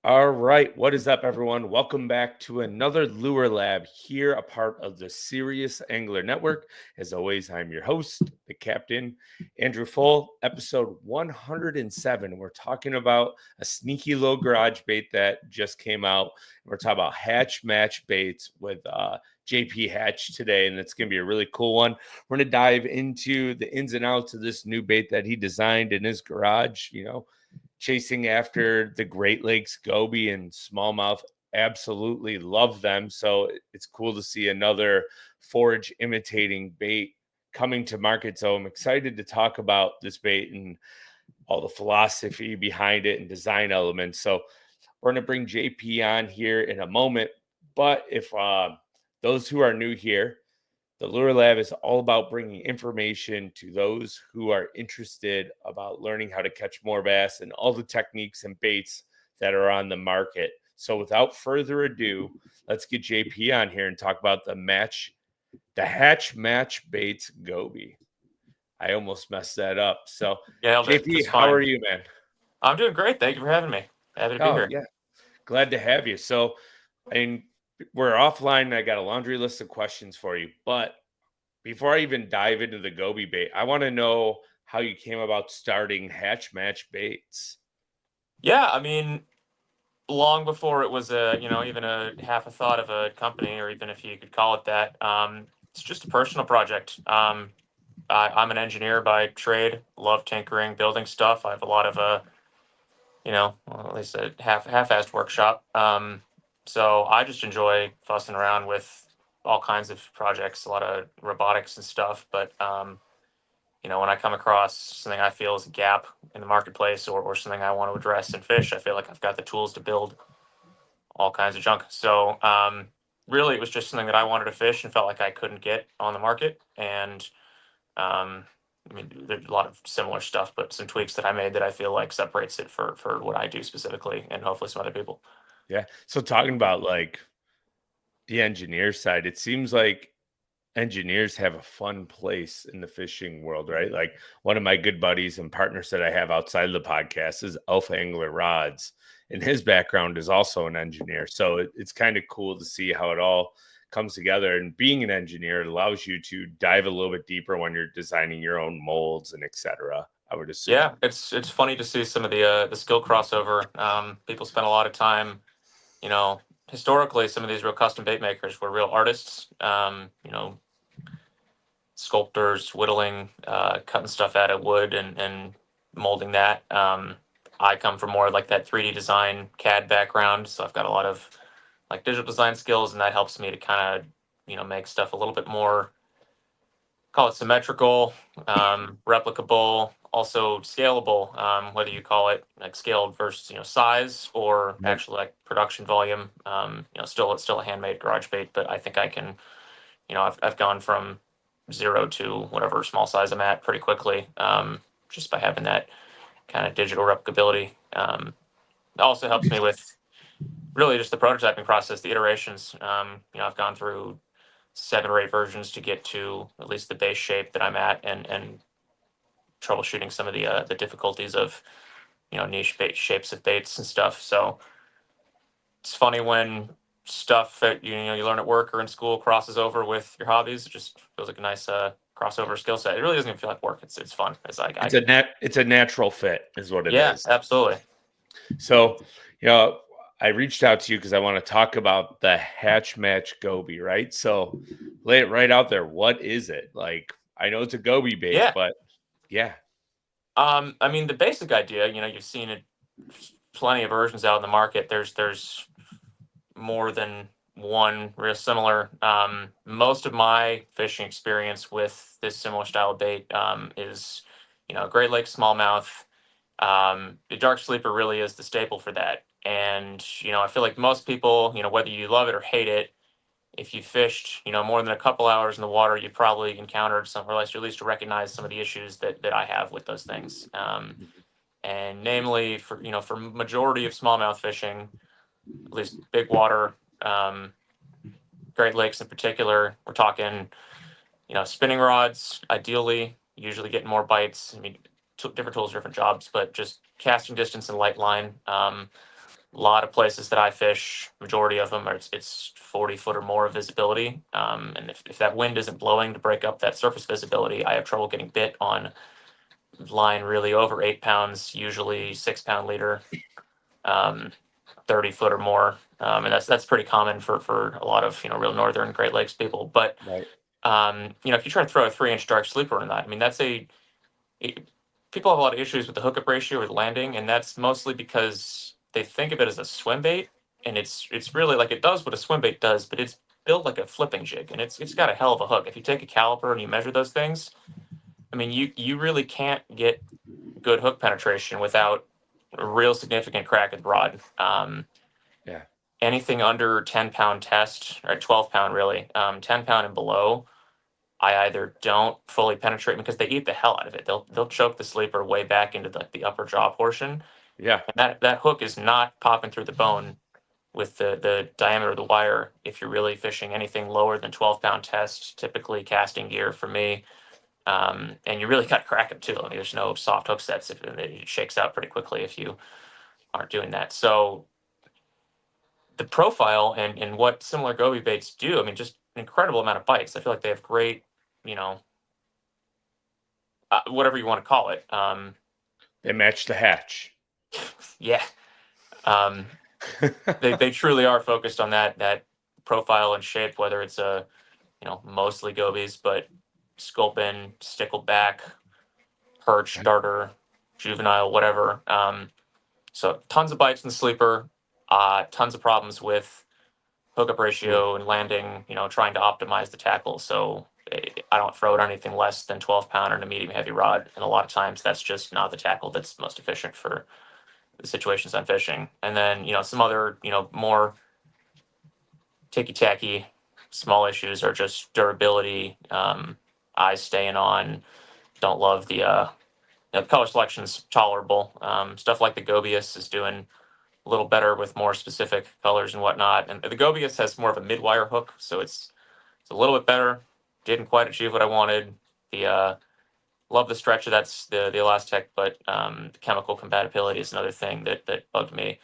All right, what is up, everyone? Welcome back to another Lure Lab here, a part of the Serious Angler Network. As always, I'm your host, the captain, Andrew Full, episode 107. We're talking about a sneaky little garage bait that just came out. We're talking about hatch match baits with JP Hatch today, and it's going to be a really cool one. We're going to dive into the ins and outs of this new bait that he designed in his garage, chasing after the Great Lakes Gobie and Smallmouth. Absolutely love them. So it's cool to see another forage imitating bait coming to market. So I'm excited to talk about this bait and all the philosophy behind it and design elements. So we're going to bring JP on here in a moment. But if those who are new here, the Lure Lab is all about bringing information to those who are interested about learning how to catch more bass and all the techniques and baits that are on the market. So without further ado, let's get JP on here and talk about the hatch match baits Gobie. I almost messed that up. So Nailed it. JP, That's how are fine. you, man? I'm doing great. Thank you for having me. Happy to be Oh, here. yeah. Glad to have you. So, I mean, we're offline. I got a laundry list of questions for you, but before I even dive into the Gobi bait, I want to know how you came about starting Hatch Match Baits. Yeah, I mean, long before it was even a half a thought of a company, or even if you could call it that, it's just a personal project. I'm an engineer by trade. Love tinkering, building stuff. I have a lot of well, at least a half-assed workshop. So I just enjoy fussing around with all kinds of projects, a lot of robotics and stuff. But when I come across something I feel is a gap in the marketplace, or something I want to address in fish, I feel like I've got the tools to build all kinds of junk. So really, it was just something that I wanted to fish and felt like I couldn't get on the market. And I mean, there's a lot of similar stuff, but some tweaks that I made that I feel like separates it for what I do specifically, and hopefully some other people. Yeah. So, talking about like the engineer side, it seems like engineers have a fun place in the fishing world, right? Like one of my good buddies and partners that I have outside of the podcast is Alpha Angler Rods, and his background is also an engineer. So it's kind of cool to see how it all comes together. And being an engineer allows you to dive a little bit deeper when you're designing your own molds and etc. I would assume. Yeah, it's funny to see some of the skill crossover. People spend a lot of time, you know, historically, some of these real custom bait makers were real artists. Sculptors, whittling, cutting stuff out of wood and molding that. I come from more like that 3D design CAD background, so I've got a lot of like digital design skills, and that helps me to kind of make stuff a little bit more, call it symmetrical, replicable, also scalable. Whether you call it like scaled versus size, or Right. actually like production volume. Still it's still a handmade garage bait, but I think I can. I've gone from zero to whatever small size I'm at pretty quickly, just by having that kind of digital replicability. It also helps me with really just the prototyping process, the iterations. I've gone through 7 or 8 versions to get to at least the base shape that I'm at, and troubleshooting some of the difficulties of niche bait shapes of baits and stuff. So it's funny when stuff that you learn at work or in school crosses over with your hobbies. It just feels like a nice crossover skill set. It really doesn't even feel like work. It's fun. It's like I can. It's a natural fit is what it Yeah, is. absolutely. So, you know, I reached out to you because I want to talk about the hatch match Goby, right? So lay it right out there. What is it? Like, I know it's a Goby bait, Yeah. but yeah. I mean, the basic idea, you've seen it, plenty of versions out in the market. There's more than one real similar. Most of my fishing experience with this similar style of bait is, Great Lakes smallmouth. The dark sleeper really is the staple for that. And, I feel like most people, whether you love it or hate it, if you fished, more than a couple hours in the water, you probably encountered some, or at least to recognize some of the issues that I have with those things. And namely, for majority of smallmouth fishing, at least big water, um, Great Lakes in particular, we're talking, spinning rods, ideally, usually getting more bites. I mean, different tools, different jobs, but just casting distance and light line. A lot of places that I fish, majority of them are it's 40 foot or more of visibility. And if that wind isn't blowing to break up that surface visibility, I have trouble getting bit on line really over 8 pounds, usually 6 pound leader, 30 foot or more. And that's pretty common for a lot of, real northern Great Lakes people. But Right. if you try to throw a 3-inch dark sleeper in that, I mean, people have a lot of issues with the hookup ratio with landing, and that's mostly because they think of it as a swim bait, and it's really like it does what a swim bait does, but it's built like a flipping jig, and it's got a hell of a hook. If you take a caliper and you measure those things, I mean, you really can't get good hook penetration without a real significant crack at the rod. Yeah. Anything under 10 pound test or 12 pound really, 10 pound and below, I either don't fully penetrate because they eat the hell out of it. They'll choke the sleeper way back into the upper jaw portion, Yeah. and that hook is not popping through the bone with the diameter of the wire. If you're really fishing anything lower than 12 pound test, typically casting gear for me, and you really got to crack it too. I mean, there's no soft hook sets if it shakes out pretty quickly if you aren't doing that. So the profile and what similar goby baits do, I mean, just an incredible amount of bites. I feel like they have great, you know, whatever you want to call it. They match the hatch. Yeah, um, they truly are focused on that profile and shape. Whether it's mostly gobies, but sculpin, stickleback, perch, Okay. darter, juvenile, whatever. So tons of bites in the sleeper. Tons of problems with hookup Ooh. ratio and landing. Trying to optimize the tackle. So I don't throw it on anything less than 12 pounder and a medium heavy rod. And a lot of times that's just not the tackle that's most efficient for the situations I'm fishing. And then, some other, more ticky tacky small issues are just durability, eyes staying on. Don't love the color selection's tolerable. Stuff like the Gobius is doing a little better with more specific colors and whatnot. And the Gobius has more of a mid-wire hook, so it's a little bit better. Didn't quite achieve what I wanted. The love the stretcher. That's the Elaztech, but the chemical compatibility is another thing that bugged me.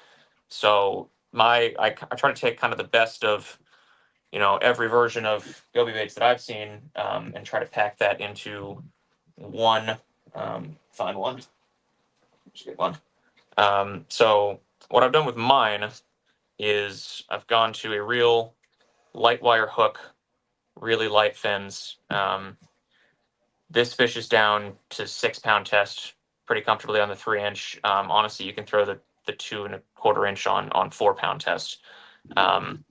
So I try to take kind of the best of every version of Gobi baits that I've seen, and try to pack that into one. Find one. Just get one. So what I've done with mine is I've gone to a real light wire hook, really light fins. This fish is down to 6 pound test pretty comfortably on the 3 inch. Honestly, you can throw the 2 1/4 inch on 4 pound test. Um,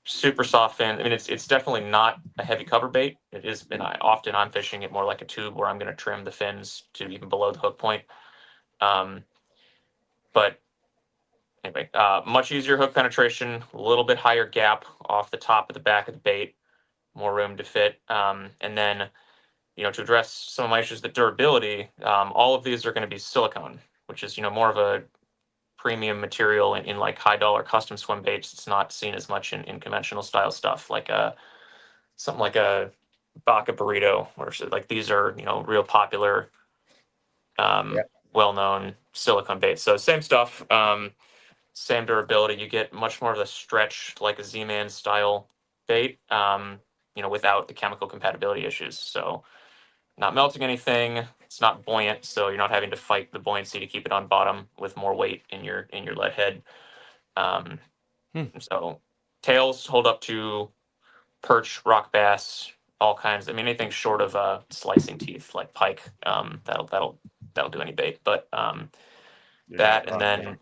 Super soft fin. I mean, it's definitely not a heavy cover bait. It is, and I'm fishing it more like a tube where I'm going to trim the fins to even below the hook point. Um, but anyway, much easier hook penetration, a little bit higher gap off the top of the back of the bait, more room to fit. And then, to address some of my issues, the durability, all of these are going to be silicone, which is, more of a premium material in like high dollar custom swim baits. It's not seen as much in conventional style stuff like something like a Baka burrito or so. Like these are, real popular, Yeah. well-known silicone baits. So same stuff. Same durability. You get much more of the stretch like a Z-Man style bait, without the chemical compatibility issues. So not melting anything. It's not buoyant, so you're not having to fight the buoyancy to keep it on bottom with more weight in your lead head. Um, Hmm. so tails hold up to perch, rock bass, all kinds. I mean, anything short of slicing teeth like pike, that'll do any bait. But Yeah. that, and then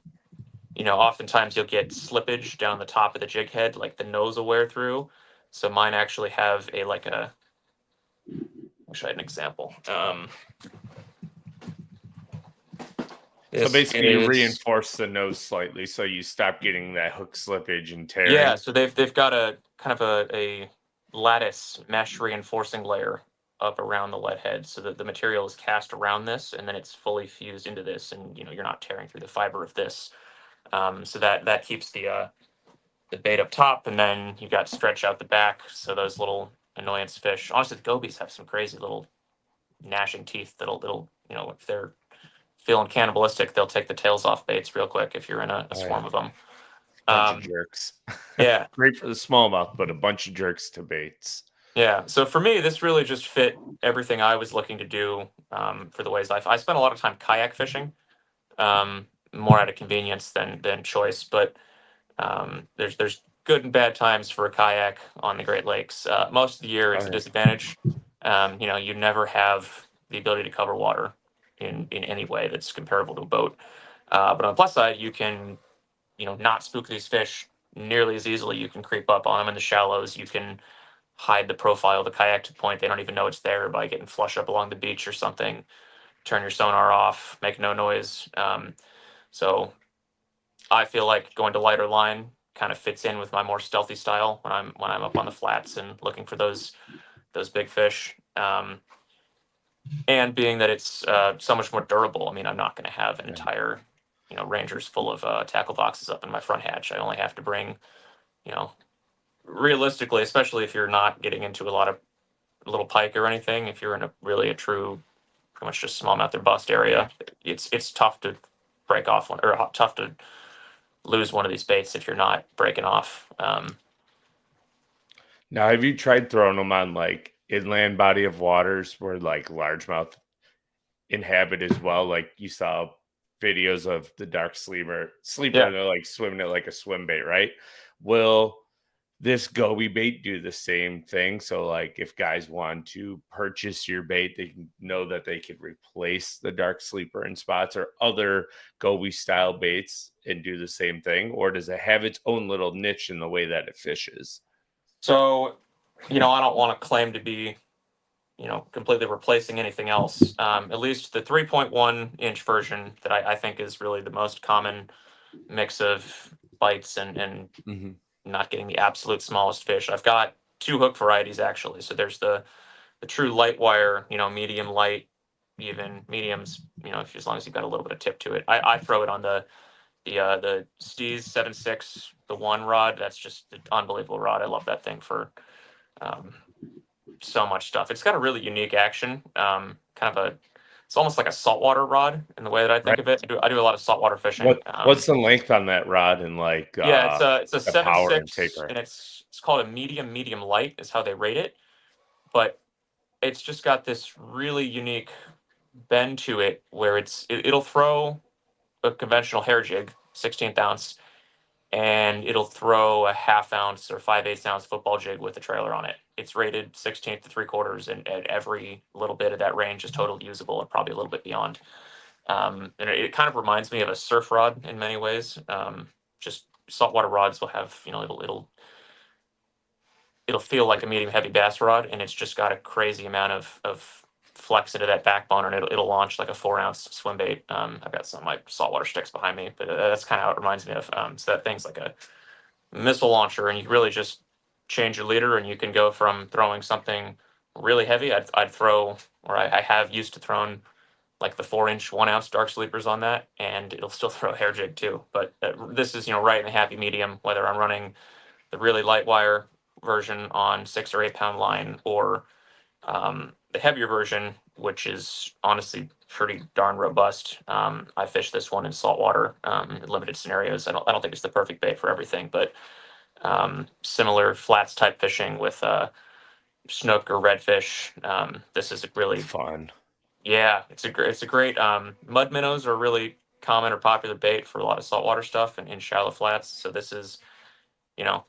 oftentimes you'll get slippage down the top of the jig head, like the nose will wear through. So mine actually have a. Wish I had an example. So This basically, you is reinforce the nose slightly, so you stop getting that hook slippage and Yeah. tearing. So they've got a kind of a lattice mesh reinforcing layer up around the lead head, so that the material is cast around this, and then it's fully fused into this, and you're not tearing through the fiber of this. So that keeps the bait up top, and then you've got stretch out the back. So those little annoyance fish. Honestly, the gobies have some crazy little gnashing teeth that'll if they're feeling cannibalistic, they'll take the tails off baits real quick if you're in a Oh, swarm yeah. of them. Bunch of jerks. Yeah. Great for the smallmouth, but a bunch of jerks to baits. Yeah. So for me, this really just fit everything I was looking to do for the ways I spent a lot of time kayak fishing, more out of convenience than choice. But there's good and bad times for a kayak on the Great Lakes. Most of the year, Oh, it's a yeah. disadvantage. You never have the ability to cover water in any way that's comparable to a boat. But on the plus side, you can not spook these fish nearly as easily. You can creep up on them in the shallows. You can hide the profile of the kayak to the point they don't even know it's there by getting flush up along the beach or something. Turn your sonar off, make no noise. So I feel like going to lighter line kind of fits in with my more stealthy style when I'm up on the flats and looking for those big fish. And being that it's so much more durable, I mean, I'm not going to have an Yeah. entire Rangers full of tackle boxes up in my front hatch. I only have to bring you know realistically, especially if you're not getting into a lot of little pike or anything, if you're in a true pretty much just smallmouth or bust area, it's tough to break off one, or tough to lose one of these baits if you're not breaking off. Now, have you tried throwing them on like inland body of waters where like largemouth inhabit as well? Like you saw videos of the dark sleeper, Yeah. and they're like swimming it like a swim bait, right? Will this Gobie bait do the same thing? So, like, if guys want to purchase your bait, they can know that they could replace the dark sleeper in spots or other Gobie style baits and do the same thing, or does it have its own little niche in the way that it fishes? So, I don't want to claim to be, completely replacing anything else. At least the 3.1 inch version that I think is really the most common mix of bites and Mhm. not getting the absolute smallest fish. I've got two hook varieties actually. So there's the true light wire, medium light, even mediums, as long as you've got a little bit of tip to it. I throw it on the Steez 7.6, the one rod. That's just an unbelievable rod. I love that thing for um, so much stuff. It's got a really unique action. It's almost like a saltwater rod in the way that I Right. think of it. I do a lot of saltwater fishing. What's the length on that rod and like Yeah, it's a the seven power and six, taper? and it's called a medium light is how they rate it. But it's just got this really unique bend to it where it'll throw a conventional hair jig, 16th ounce, and it'll throw a half ounce or 5/8 ounce football jig with a trailer on it. It's rated 16th to 3/4, and every little bit of that range is totally usable and probably a little bit beyond. And it kind of reminds me of a surf rod in many ways. Just saltwater rods will have, it'll feel like a medium heavy bass rod, and it's just got a crazy amount of flex into that backbone, and it'll launch like a 4 ounce swim bait. I've got some of my saltwater sticks behind me, but that's kind of how it reminds me of. So that thing's like a missile launcher, and you really just change your leader, and you can go from throwing something really heavy. I'd throw, or I have used to thrown like the 4 inch 1 ounce dark sleepers on that, and it'll still throw a hair jig too. But this is right in the happy medium, whether I'm running the really light wire version on 6 or 8 pound line, or the heavier version, which is honestly pretty darn robust. I fish this one in saltwater, in limited scenarios. I don't think it's the perfect bait for everything, but similar flats type fishing with snook or redfish. This is a really, Fun. yeah, it's a great mud minnows are a really common or popular bait for a lot of saltwater stuff and in shallow flats. So this is, you know,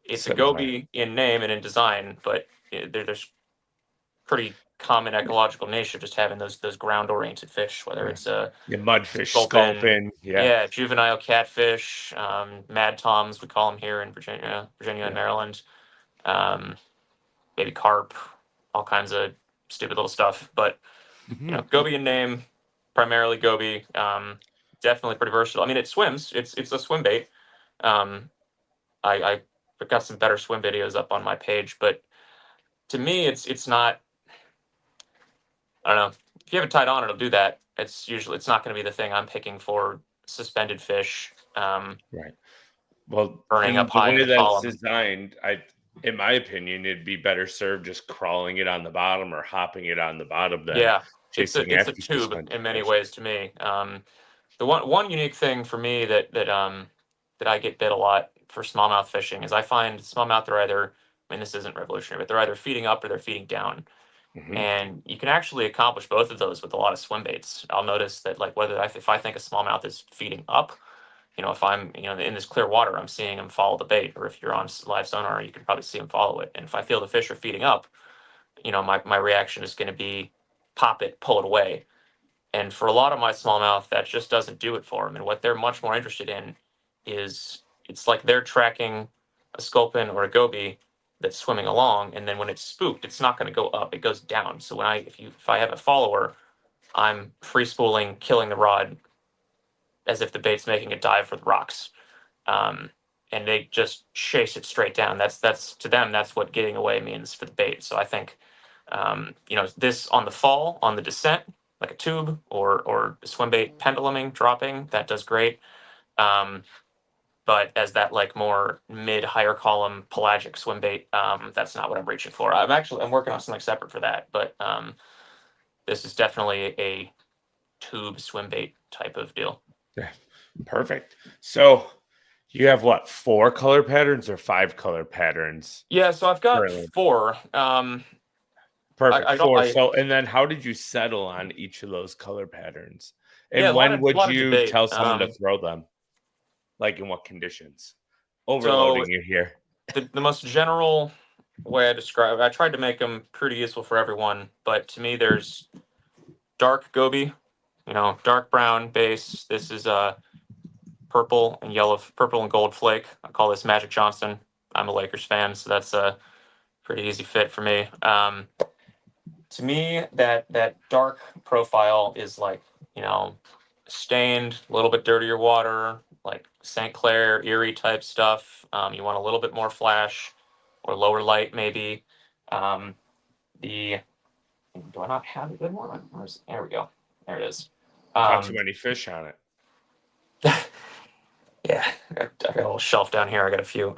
it's a Similar. goby in name and in design, but there's pretty common ecological niche of just having those ground oriented fish, whether Yeah. it's a The mudfish, sculpin, sculpin. Yeah. yeah, juvenile catfish, mad toms we call them here in Virginia and Yeah. Maryland, um, maybe carp, all kinds of stupid little stuff. But Mhm. goby in name, primarily goby. Definitely pretty versatile. I mean, it swims. It's a swim bait. Um, I've got some better swim videos up on my page, but to me, it's not. I don't know. If you have it tied on, it'll do that. It's not going to be the thing I'm picking for suspended fish, Right. Well, burning and up the high in way the that it's column. designed, in my opinion, it'd be better served just crawling it on the bottom or hopping it on the bottom than Yeah, chasing it's a after tube suspended in many fish. ways to me. The one unique thing for me that I get bit a lot for smallmouth fishing is I find smallmouth are either, I mean, this isn't revolutionary, but they're either feeding up or they're feeding down. Hmm. And you can actually accomplish both of those with a lot of swim baits. I'll notice that, like, if I think a smallmouth is feeding up, if I'm, in this clear water, I'm seeing them follow the bait, or if you're on live sonar, you can probably see them follow it. And if I feel the fish are feeding up, my reaction is going to be pop it, pull it away. And for a lot of my smallmouth, that just doesn't do it for them. And what they're much more interested in is, it's like they're tracking a sculpin or a goby that's swimming along, and then when it's spooked, it's not going to go up; it goes down. So if I have a follower, I'm free spooling, killing the rod as if the bait's making a dive for the rocks, um, and they just chase it straight down. That's to them, that's what getting away means for the bait. So I think, this on the fall, on the descent, like a tube or a swim bait penduluming, dropping, that does great. Um, but as that, like, more mid higher column pelagic swim bait, that's not what I'm reaching for. I'm working on something separate for that, but this is definitely a tube swim bait type of deal. Yeah, perfect. So you have what, 4 color patterns or 5 color patterns Yeah, so I've got currently? 4. Perfect. I don't. 4. So, and then how did you settle on each of those color patterns? Yeah, And when a would lot of you debate. tell someone to throw them? Like in what conditions? So Overloading you here. the most general way I tried to make them pretty useful for everyone, but to me, there's dark goby, dark brown base. This is purple and gold flake. I call this Magic Johnson. I'm a Lakers fan, so that's a pretty easy fit for me. To me, that dark profile is like, stained, a little bit dirtier water, like St. Clair, Erie type stuff. You want a little bit more flash or lower light, maybe. Um, the Do I not have a good one? There we go. There it is. Caught too Um, many fish on it. yeah, I got a little shelf down here. I got a few.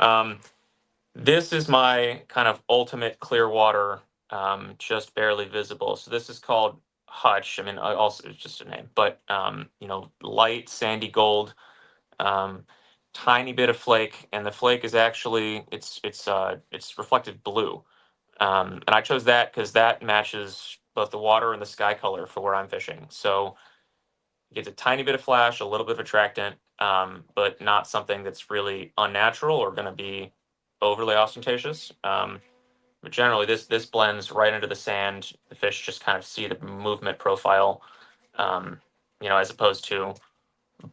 This is my kind of ultimate clear water, just barely visible. So this is called Hutch. I mean, also it's just a name, but light sandy gold, um, tiny bit of flake, and the flake is actually it's reflective blue. And I chose that because that matches both the water and the sky color for where I'm fishing. So it gets a tiny bit of flash, a little bit of attractant, but not something that's really unnatural or going to be overly ostentatious. But generally, this blends right into the sand. The fish just kind of see the movement profile, as opposed to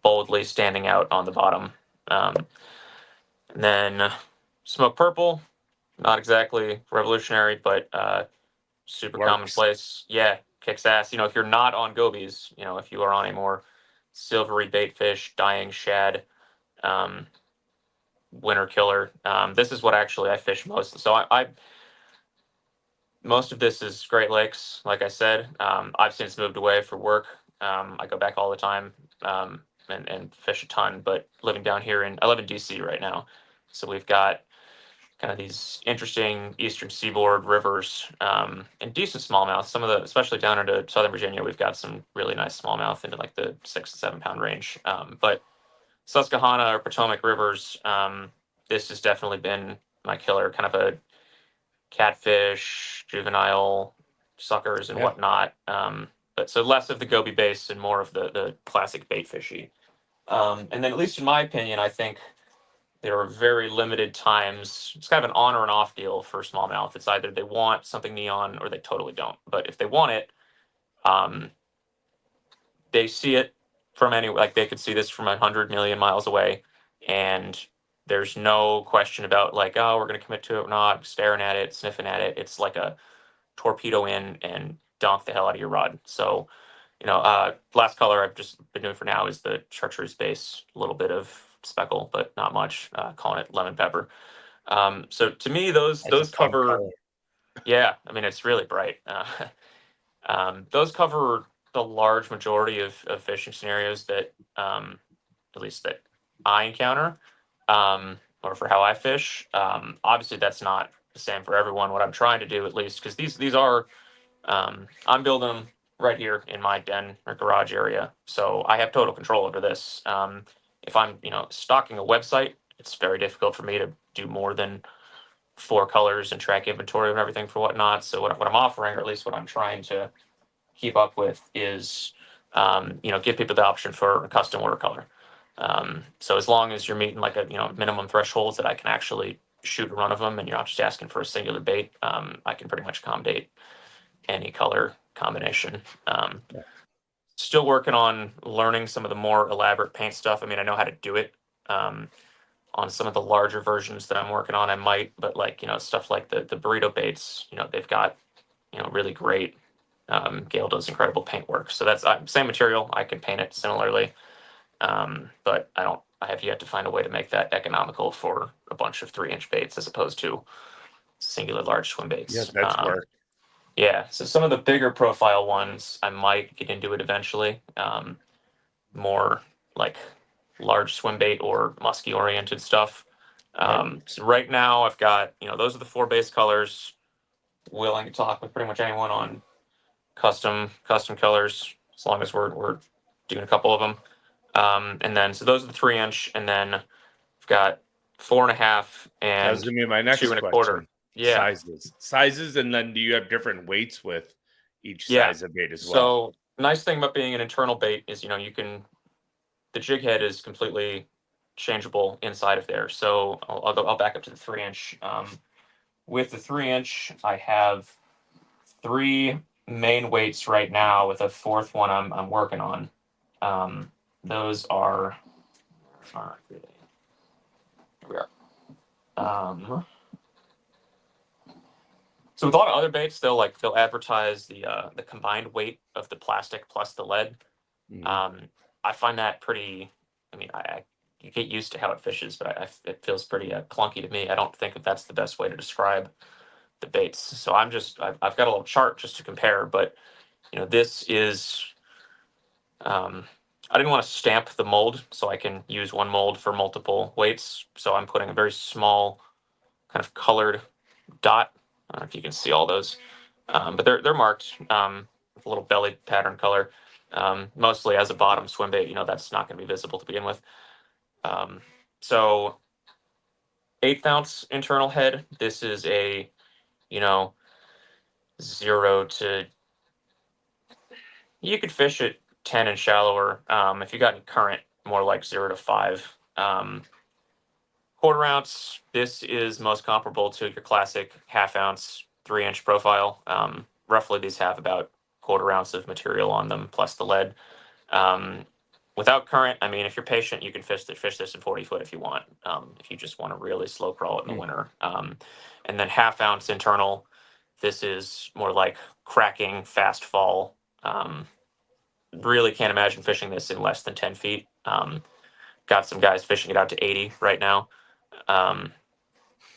boldly standing out on the bottom. And then smoke purple, not exactly revolutionary, but super Works. commonplace. Yeah, kicks ass. If you're not on gobies, if you are on a more silvery bait fish, dying shad, um, winter killer, this is what actually I fish most. So I most of this is Great Lakes, like I said. I've since moved away for work. I go back all the time, and fish a ton. But living down here I live in DC right now, so we've got kind of these interesting eastern seaboard rivers, and decent smallmouth. Especially down into Southern Virginia, we've got some really nice smallmouth into like the 6 to 7 pound range. But Susquehanna or Potomac rivers, this has definitely been my killer. Kind of a catfish, juvenile suckers and Yeah. whatnot. But so less of the goby base and more of the classic bait fishy. And then, at least in my opinion, I think there are very limited times. It's kind of an on or an off deal for smallmouth. It's either they want something neon or they totally don't. But if they want it, um, they see it from anywhere. Like, they could see this from 100 million miles away, and there's no question about, like, oh, we're going to commit to it or not. Staring at it, sniffing at it. It's like a torpedo in and donk the hell out of your rod. So, last color I've just been doing for now is the chartreuse base, a little bit of speckle, but not much. Calling it lemon pepper. So to me, those That's a those fun cover. color. Yeah, I mean, it's really bright. Those cover the large majority of fishing scenarios that, at least that I encounter, or for how I fish. Obviously, that's not the same for everyone. What I'm trying to do, at least, because these are, I'm building them right here in my den or garage area, so I have total control over this. If I'm, stocking a website, it's very difficult for me to do more than 4 colors and track inventory and everything for whatnot. So what I'm offering, or at least what I'm trying to keep up with, is give people the option for a custom order color. So as long as you're meeting like a minimum thresholds that I can actually shoot a run of them, and you're not just asking for a singular bait, I can pretty much accommodate any color combination. Still working on learning some of the more elaborate paint stuff. I mean, I know how to do it. On some of the larger versions that I'm working on, I might, but like, stuff like the burrito baits, they've got, really great, Gail does incredible paint work. So that's same material. I can paint it similarly. But I have yet to find a way to make that economical for a bunch of 3-inch baits as opposed to singular large swim baits. Yeah, that's work. Yeah. So some of the bigger profile ones, I might get into it eventually. More like large swim bait or musky oriented stuff. So right now I've got, those are the 4 base colors. Willing to talk with pretty much anyone on custom colors, as long as we're doing a couple of them. And then, so those are the 3-inch, and then I've got 4.5 That was and gonna be my next 2.25. question. Yeah. Sizes, and then do you have different weights with each Yeah. size of bait as well? So nice thing about being an internal bait is, the jig head is completely changeable inside of there. So I'll back up to the 3-inch. With the 3-inch, I have 3 main weights right now, with a 4th one I'm working on. Those are here we are. So with a lot of other baits, they'll advertise the combined weight of the plastic plus the lead. I find that pretty. I mean, you get used to how it fishes, but it feels pretty clunky to me. I don't think that that's the best way to describe the baits. So I've got a little chart just to compare, but this is. I didn't want to stamp the mold, so I can use one mold for multiple weights. So I'm putting a very small, kind of colored dot. I don't know if you can see all those, but they're marked with a little belly pattern color. Mostly as a bottom swim bait, that's not going to be visible to begin with. So 1/8 ounce internal head. This is a 0 to, you could fish it 10 and shallower. If you got any current, more like 0 to 5. 1/4 ounce. This is most comparable to your classic 1/2 ounce 3-inch profile. Roughly, these have about 1/4 ounce of material on them plus the lead. Without current, I mean, if you're patient, you can fish this in 40 foot if you want. If you just want to really slow crawl it in the winter. And then 1/2 ounce internal. This is more like cracking, fast fall. Really can't imagine fishing this in less than 10 feet. Got some guys fishing it out to 80 right now.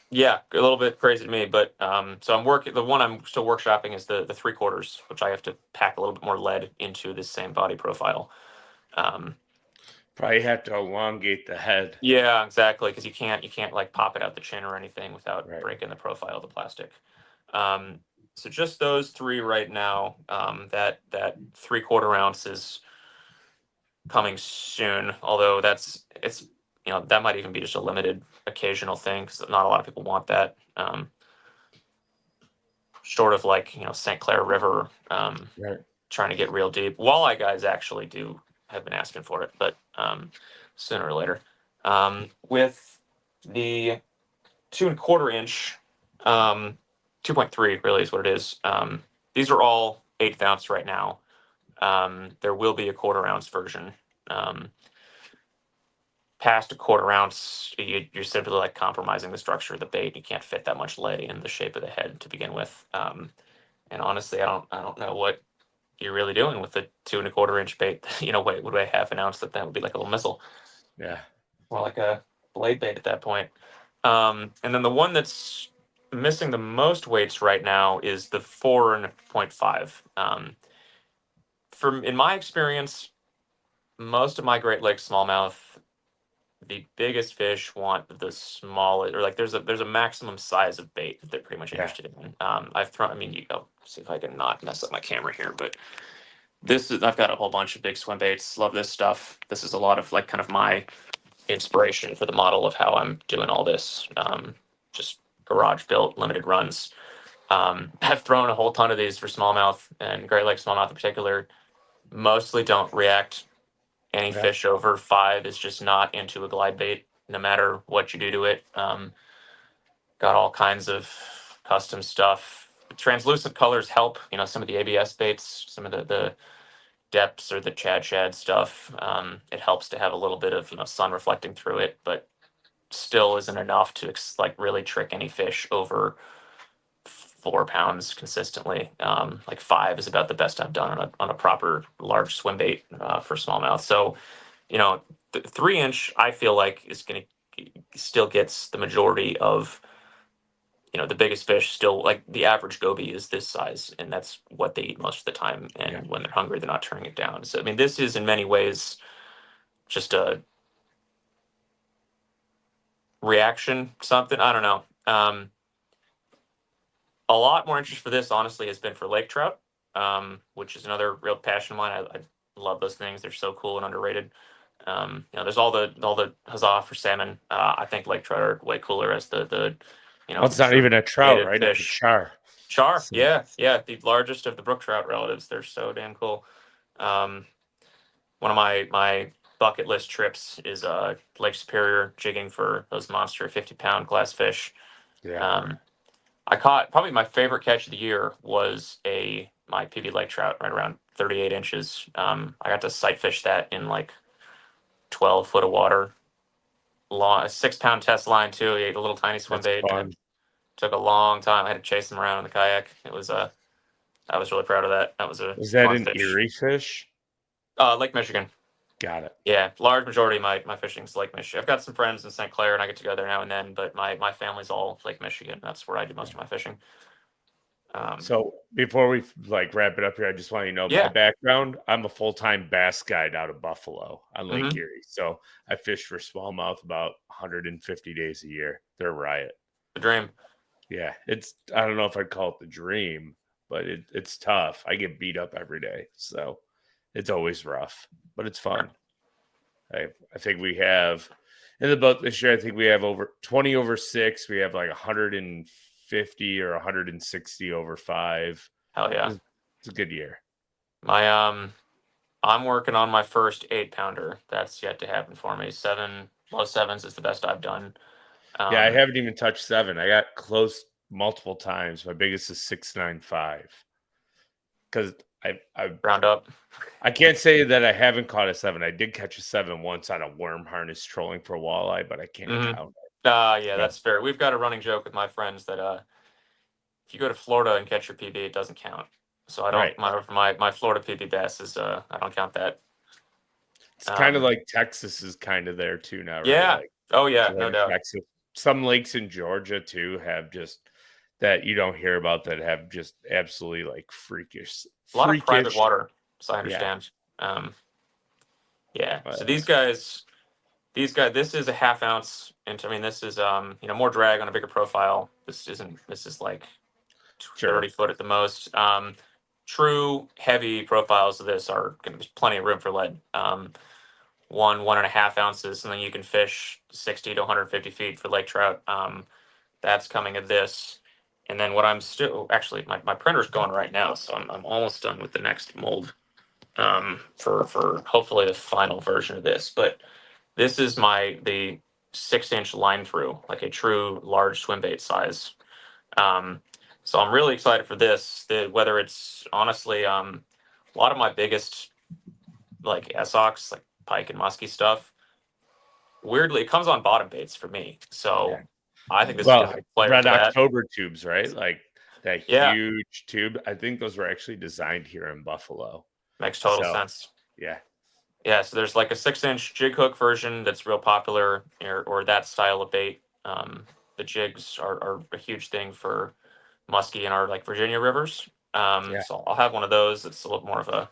Yeah, a little bit crazy to me, but so I'm working. The one I'm still workshopping is the 3/4, which I have to pack a little bit more lead into this same body profile. Probably have to elongate the head. Yeah, exactly, because you can't like pop it out the chin or anything without breaking the profile of the plastic. So just those 3 right now. That 3/4 ounce is coming soon, although it's that might even be just a limited occasional thing, because not a lot of people want that. Short of like St. Clair River, trying to get real deep. Walleye guys actually have been asking for it, but sooner or later. With the 2.25 inch, 2.3 really is what it is. These are all 1/8 ounce right now. There will be a 1/4 ounce version. Past a 1/4 ounce, you're simply like compromising the structure of the bait. You can't fit that much lead in the shape of the head to begin with. And honestly, I don't know what you're really doing with the 2.25 inch bait. Wait, would weigh 1/2 ounce? That would be like a little missile. Yeah. More like a blade bait at that point. And then the one that's missing the most weights right now is the 4.5. In my experience, most of my Great Lakes smallmouth, the biggest fish want the smallest, or like there's a maximum size of bait that they're pretty much interested in. I've thrown. I mean, see if I can not mess up my camera here, but I've got a whole bunch of big swim baits. Love this stuff. This is a lot of like kind of my inspiration for the model of how I'm doing all this. Just garage built, limited runs. I've thrown a whole ton of these for smallmouth and Great Lake smallmouth in particular. Mostly don't react. Any Yeah. fish over 5 is just not into a glide bait, no matter what you do to it. Got all kinds of custom stuff. Translucent colors help. Some of the ABS baits, some of the depths or the Chad Shad stuff. It helps to have a little bit of sun reflecting through it, but still isn't enough to like really trick any fish over 4 pounds consistently. Like 5 is about the best I've done on a proper large swim bait for smallmouth. So, the 3-inch I feel like is going to still gets the majority of the biggest fish. Still, like the average goby is this size, and that's what they eat most of the time. Yeah. And when they're hungry, they're not turning it down. So, I mean, this is in many ways just a reaction, something. I don't know. A lot more interest for this, honestly, has been for lake trout, which is another real passion of mine. I love those things; they're so cool and underrated. There's all the huzzah for salmon. I think lake trout are way cooler as the Well, it's not true even a trout, native right? It's a fish. char. Char, So yeah, yeah, the largest of the brook trout relatives. They're so damn cool. Um, One of my bucket list trips is Lake Superior jigging for those monster 50-pound glass fish. yeah. Um, I caught probably my favorite catch of the year was my PB lake trout right around 38 inches. I got to sight fish that in like 12 foot of water, long a 6-pound test line too. He ate a little tiny swim That's bait, and fun. it took a long time. I had to chase him around in the kayak. It was I was really proud of that. That was a Was that fun an fish. Erie fish? Lake Michigan. Got it. Yeah, large majority of my fishing's Lake Michigan. I've got some friends in St. Clair, and I get to go there now and then. But my family's all Lake Michigan. That's where I do most of my fishing. So before we like wrap it up here, I just want you to know my Yeah. background. I'm a full-time bass guide out of Buffalo on Lake Mm-hmm. Erie. So I fish for smallmouth about 150 days a year. They're a riot. The dream. Yeah, I don't know if I'd call it the dream, but it's tough. I get beat up every day, so it's always rough, but it's Right. fun. I think we have in the boat this year. I think we have over 20 over 6. We have like 150 or 160 over 5. Hell yeah. It's a good year. I'm working on my first 8-pounder. That's yet to happen for me. Low 7s is the best I've done. Yeah, I haven't even touched 7. I got close multiple times. My biggest is 695. Because Round up. I can't say that I haven't caught a 7. I did catch a 7 once on a worm harness trolling for a walleye, but I can't Mm-hmm. count it. Yeah, So, that's fair. We've got a running joke with my friends that if you go to Florida and catch your PB, it doesn't count. So I don't right. my Florida PB bass is I don't count that. It's kind of like Texas is kind of there too now, right? Yeah. Like Oh yeah, no Florida, doubt. Texas. Some lakes in Georgia too have just that you don't hear about that have just absolutely like freakish. A lot of private water, so I Yeah. understand. Yeah. So these guys, this is a half ounce, and I mean, this is more drag on a bigger profile. This isn't. This is like Sure. 30 foot at the most. True heavy profiles of this are going to be plenty of room for lead. 1.5 ounces, and then you can fish 60 to 150 feet for lake trout. That's coming of this. And then what I'm still actually my printer's going right now, so I'm almost done with the next mold for hopefully the final version of this. But this is the 6-inch line through, like a true large swim bait size. So I'm really excited for this. Whether it's honestly a lot of my biggest like SOX, like pike and musky stuff. Weirdly, it comes on bottom baits for me. So Yeah. I think this is going Well, to be a player Red for that. October tubes, right? Like that Yeah, huge tube. I think those were actually designed here in Buffalo. makes total So, sense. yeah. Yeah, so there's like a 6-inch jig hook version that's real popular, or that style of bait. The jigs are a huge thing for muskie in our like Virginia rivers. Yeah. So I'll have one of those that's a little more of a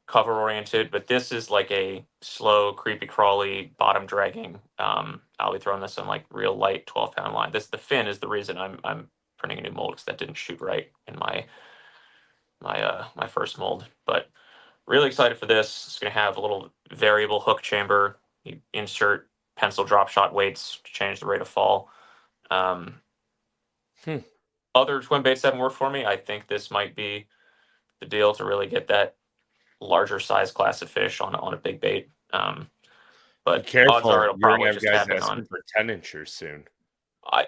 cover oriented, but this is like a slow, creepy, crawly, bottom dragging. I'll be throwing this on like real light 12-pound line. The fin is the reason I'm printing a new mold because that didn't shoot right in my first mold. But really excited for this. It's going to have a little variable hook chamber. You insert pencil drop shot weights to change the rate of fall. Hmm. Other swim baits haven't worked for me. I think this might be the deal to really get that larger size class of fish on a big bait. Be But odds are careful. it'll You're gonna probably have just guys happen asking on. for 10-inchers soon.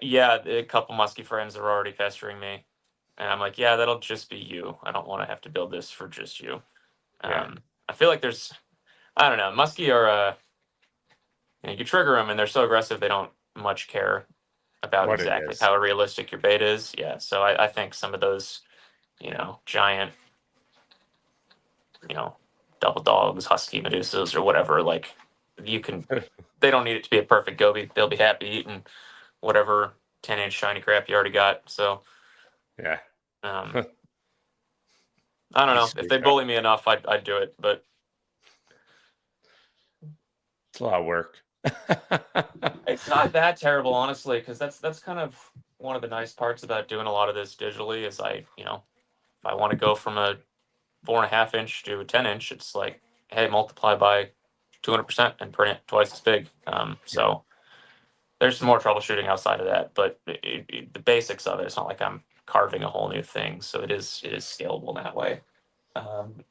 Yeah, a couple musky friends are already pestering me, and I'm like, yeah, that'll just be you. I don't want to have to build this for just you. Yeah. I feel like I don't know, musky are you trigger them and they're so aggressive they don't much care about What it exactly is. how realistic your bait is. Yeah, so I think some of those, giant, you know, double dogs, husky medusas or whatever, like you can, they don't need it to be a perfect goby. They'll be happy eating whatever 10-inch shiny crap you already got. So Yeah. um, I don't You know if switch they up. bully me enough, I'd do it. But It's a lot of work. it's not that terrible, honestly, because that's kind of one of the nice parts about doing a lot of this digitally is if I want to go from a 4.5 inch to a 10 inch, it's like, hey, multiply by 200% and print it twice as big. Yeah. So there's some more troubleshooting outside of that, but the basics of it, it's not like I'm carving a whole new thing. So it is scalable that way.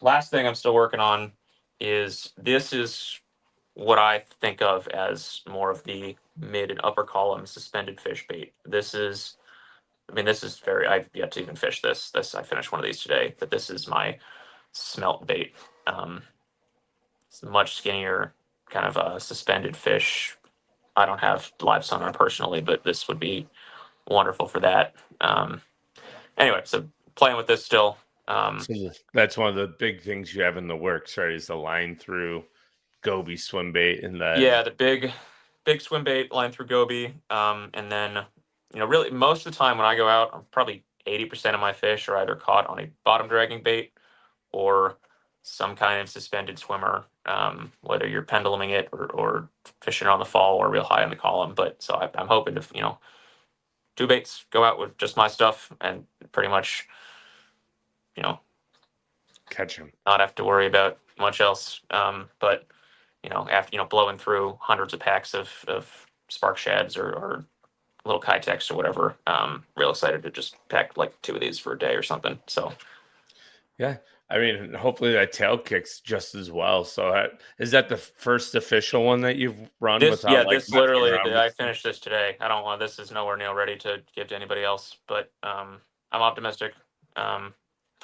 Last thing I'm still working on this is what I think of as more of the mid and upper column suspended fish bait. This is very. I've yet to even fish this. I finished one of these today, but this is my smelt bait. Um, it's much skinnier, kind of a suspended fish. I don't have live sonar personally, but this would be wonderful for that. Anyway, so playing with this still. So that's one of the big things you have in the works, right? Is the line through Gobie swim bait and then Yeah, the big swim bait line through Gobie, and then really most of the time when I go out, I'm probably 80% of my fish are either caught on a bottom dragging bait or some kind of suspended swimmer, whether you're penduluming it or fishing on the fall or real high on the column. But so I'm hoping to, two baits, go out with just my stuff and pretty much, you know, catch them. not have to worry about much else. But after blowing through hundreds of packs of spark shads or little Kitex or whatever, real excited to just pack like two of these for a day or something. So Yeah. I mean, hopefully that tail kicks just as well. So is that the first official one that you've run without like this messing literally, around with I stuff? finished this today. I don't want this is nowhere near ready to give to anybody else, but I'm optimistic. Um,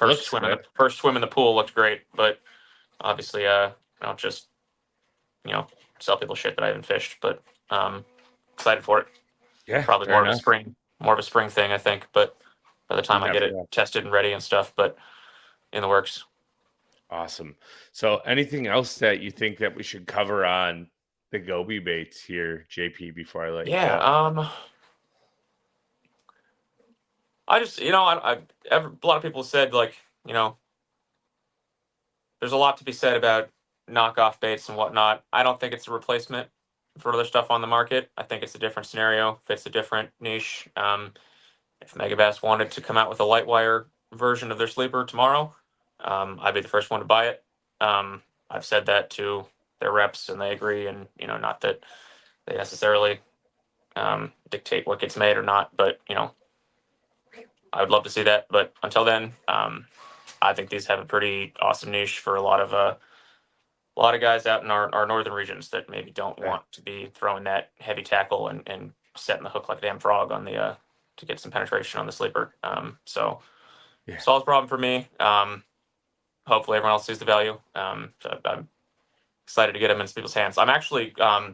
Looks good. first swim in the pool looked great, but obviously, I don't just you know sell people shit that I haven't fished, but excited for it. Yeah, Probably fair enough. more of a spring thing, I think. But by the You time I get never it know. tested and ready and stuff, but in the works. Awesome. So anything else that you think that we should cover on the Gobie baits here, JP, before I let you Yeah. go? I just a lot of people said like there's a lot to be said about knockoff baits and whatnot. I don't think it's a replacement for other stuff on the market. I think it's a different scenario, fits a different niche. If Megabass wanted to come out with a light wire version of their sleeper tomorrow, I'd be the first one to buy it. I've said that to their reps, and they agree. And not that they necessarily dictate what gets made or not, but I would love to see that. But until then, I think these have a pretty awesome niche for a lot of guys out in our northern regions that maybe don't Yeah. want to be throwing that heavy tackle and setting the hook like a damn frog on the to get some penetration on the sleeper. So Yeah. solves problem for me. Hopefully everyone else sees the value. So I'm excited to get them in people's hands. I'm actually I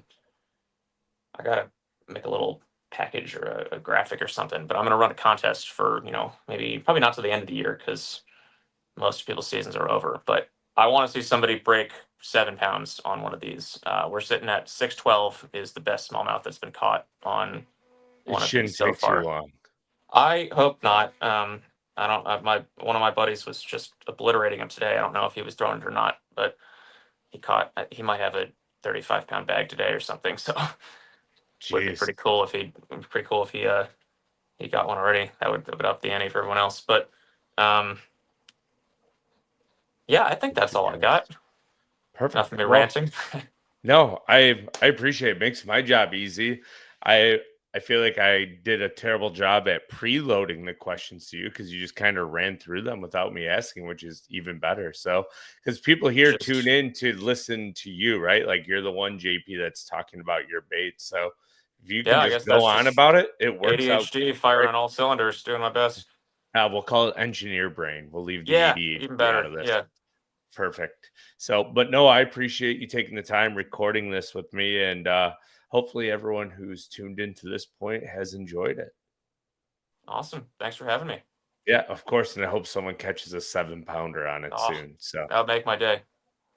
gotta make a little package or a graphic or something, but I'm gonna run a contest for maybe probably not to the end of the year because most people's seasons are over. But I want to see somebody break 7 pounds on one of these. We're sitting at 612 is the best smallmouth that's been caught on It one of these shouldn't so take too far. long. I hope not. I don't. My one of my buddies was just obliterating him today. I don't know if he was throwing it or not, but he caught. He might have a 35-pound bag today or something. So would be Jeez. pretty cool if he got one already. That would up the ante for everyone else. But um, Yeah, I think that's all I got. Perfect. Enough of me Well, ranting. no, I appreciate it. Makes my job easy. I I feel like I did a terrible job at preloading the questions to you because you just kind of ran through them without me asking, which is even better. So, because people here tune Just in to listen to you, right? Like you're the one JP that's talking about your bait. So, if you can yeah, I just guess go that's on just about it, it works out ADHD firing great. on all cylinders, doing my best. We'll call it engineer brain. We'll leave the Yeah, even ADHD out better. of this. Yeah, Perfect. So, but no, I appreciate you taking the time recording this with me, and hopefully, everyone who's tuned into this point has enjoyed it. awesome. Thanks for having me. Yeah, of course, and I hope someone catches a 7-pounder on it Oh, soon. So, that'll make my day.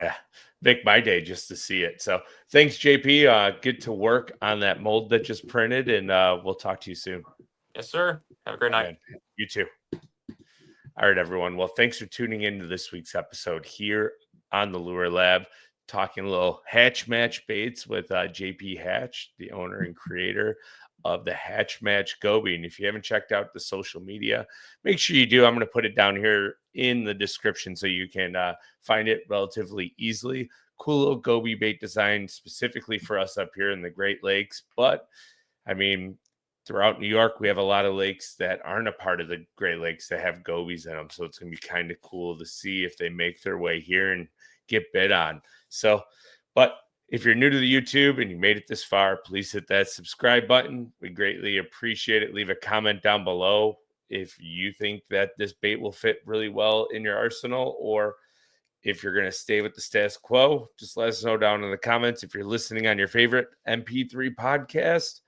yeah, make my day just to see it. So, thanks, JP. Get to work on that mold that just printed, and we'll talk to you soon. Yes, sir. Have a great night. Man, you too. All right, everyone. Well, thanks for tuning into this week's episode here on the Lure Lab, talking a little hatch match baits with JP Hatch, the owner and creator of the Hatch Match Gobie. And if you haven't checked out the social media, make sure you do. I'm going to put it down here in the description so you can find it relatively easily. Cool little Gobie bait design specifically for us up here in the Great Lakes. But I mean, throughout New York, we have a lot of lakes that aren't a part of the Great Lakes that have gobies in them. So it's going to be kind of cool to see if they make their way here and get bid on. So, but if you're new to the YouTube and you made it this far, please hit that subscribe button. We greatly appreciate it. Leave a comment down below if you think that this bait will fit really well in your arsenal, or if you're going to stay with the status quo. Just let us know down in the comments. If you're listening on your favorite MP3 podcast,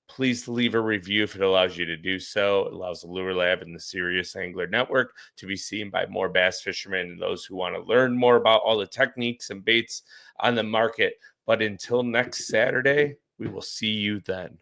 please leave a review if it allows you to do so. It allows the Lure Lab and the Serious Angler Network to be seen by more bass fishermen and those who want to learn more about all the techniques and baits on the market. But until next Saturday, we will see you then.